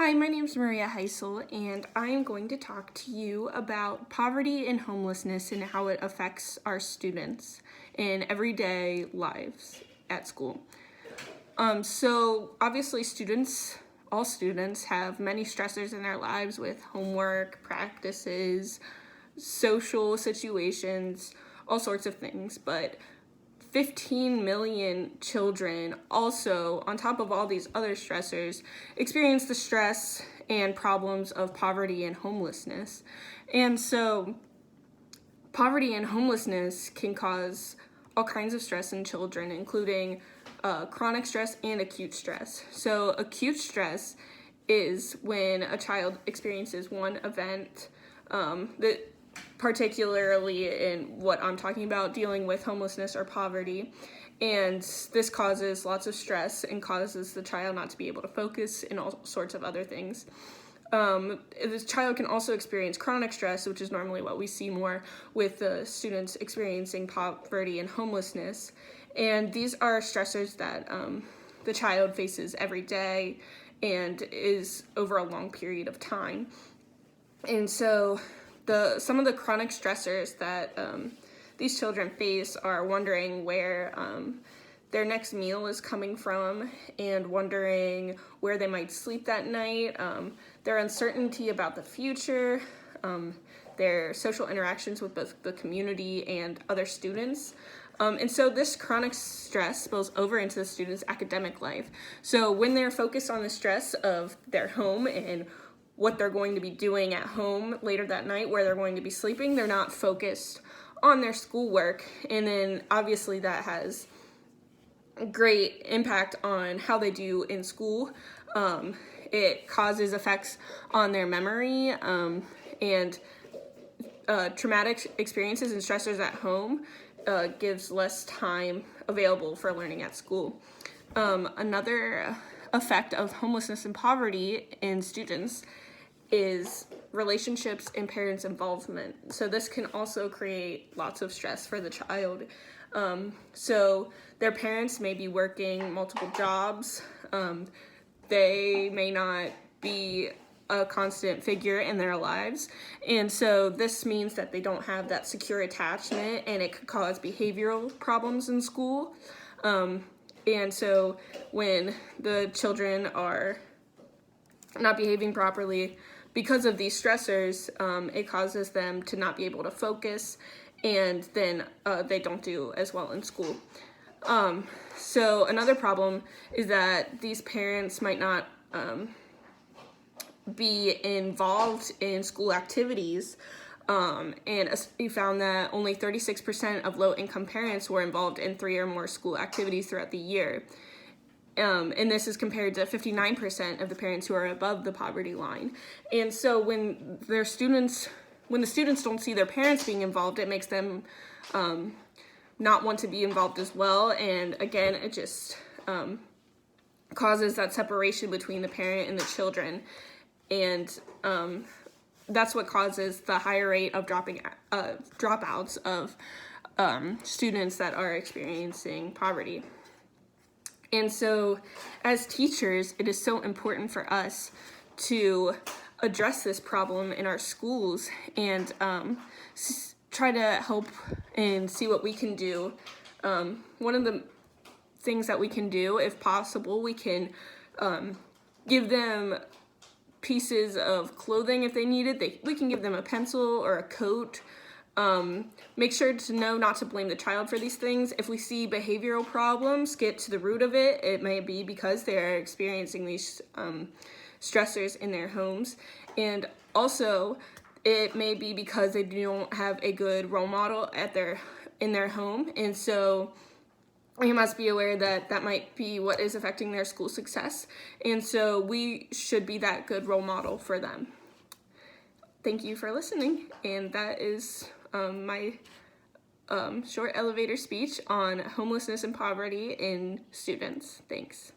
Hi, my name is Maria Heisel, and I am going to talk to you about poverty and homelessness and how it affects our students in everyday lives at school. So obviously all students have many stressors in their lives with homework, practices, social situations, all sorts of things, but 15 million children also, on top of all these other stressors, experience the stress and problems of poverty and homelessness. And so poverty and homelessness can cause all kinds of stress in children, including chronic stress and acute stress. So acute stress is when a child experiences one event that particularly in what I'm talking about, dealing with homelessness or poverty. And this causes lots of stress and causes the child not to be able to focus and all sorts of other things. This child can also experience chronic stress, which is normally what we see more with the students experiencing poverty and homelessness. And these are stressors that the child faces every day and is over a long period of time. And so some of the chronic stressors that these children face are wondering where their next meal is coming from and wondering where they might sleep that night, their uncertainty about the future, their social interactions with both the community and other students. And so this chronic stress spills over into the students' academic life. So when they're focused on the stress of their home and what they're going to be doing at home later that night, where they're going to be sleeping, they're not focused on their schoolwork. And then obviously that has a great impact on how they do in school. It causes effects on their memory and traumatic experiences and stressors at home gives less time available for learning at school. Another effect of homelessness and poverty in students is relationships and parents' involvement. So this can also create lots of stress for the child. So their parents may be working multiple jobs. They may not be a constant figure in their lives. And so this means that they don't have that secure attachment, and it could cause behavioral problems in school. And so when the children are not behaving properly because of these stressors, it causes them to not be able to focus, and then they don't do as well in school. So another problem is that these parents might not be involved in school activities, and we found that only 36% of low-income parents were involved in 3 or more school activities throughout the year. And this is compared to 59% of the parents who are above the poverty line. And so when the students don't see their parents being involved, it makes them not want to be involved as well. And again, it just causes that separation between the parent and the children. And that's what causes the higher rate of dropouts of students that are experiencing poverty. And so as teachers, it is so important for us to address this problem in our schools and try to help and see what we can do. One of the things that we can do, if possible, we can give them pieces of clothing if they need it. We can give them a pencil or a coat. Make sure to know not to blame the child for these things. If we see behavioral problems, get to the root of it. It may be because they're experiencing these stressors in their homes. And also, it may be because they don't have a good role model in their home. And so we must be aware that that might be what is affecting their school success. And so we should be that good role model for them. Thank you for listening. And that is my short elevator speech on homelessness and poverty in students. Thanks.